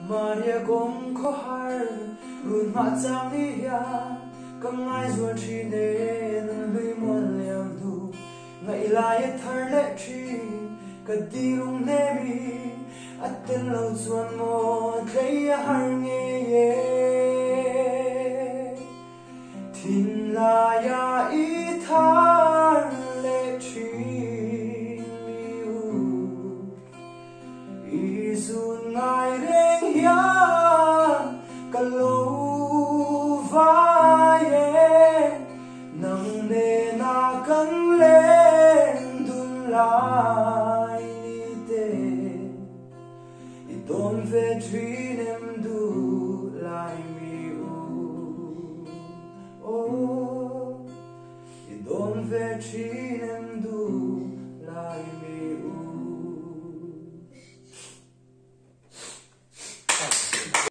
Maria gom ko har run ma chang ni ya kam ngai zuan chi ne nan lui mon liam du ngai lai thar le chi ka di lung ne mi atin lo chuan mo thei har nge ye